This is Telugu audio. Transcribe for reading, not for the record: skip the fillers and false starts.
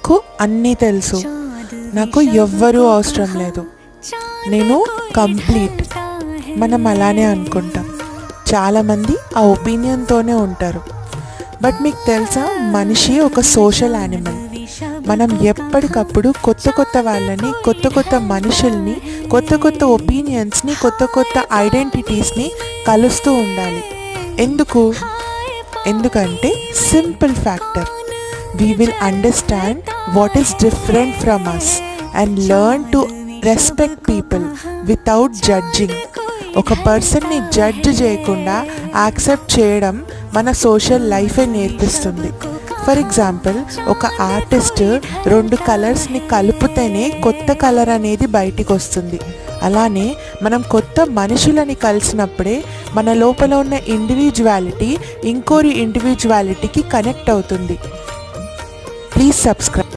నాకు అన్నీ తెలుసు, నాకు ఎవ్వరూ అవసరం లేదు, నేను కంప్లీట్. మనం అలానే అనుకుంటాం. చాలామంది ఆ ఒపీనియన్తోనే ఉంటారు. బట్ మీకు తెలుసా, మనిషి ఒక సోషల్ యానిమల్. మనం ఎప్పటికప్పుడు కొత్త కొత్త వాళ్ళని, కొత్త కొత్త మనుషుల్ని, కొత్త కొత్త ఒపీనియన్స్ని, కొత్త కొత్త ఐడెంటిటీస్ని కలుస్తూ ఉండాలి. ఎందుకంటే simple factor, we will understand what is different from us and learn to respect people without judging. ఒక పర్సన్ని జడ్జ్ చేయకుండా యాక్సెప్ట్ చేయడం మన సోషల్ లైఫే నేర్పిస్తుంది. ఫర్ ఎగ్జాంపుల్, ఒక ఆర్టిస్ట్ 2 కలర్స్ని కలిపితేనే కొత్త కలర్ అనేది బయటికి వస్తుంది. అలానే మనం కొత్త మనుషులని కలిసినప్పుడే మన లోపల ఉన్న ఇండివిజువాలిటీ ఇంకోరి ఇండివిజువాలిటీకి కనెక్ట్ అవుతుంది. Please subscribe.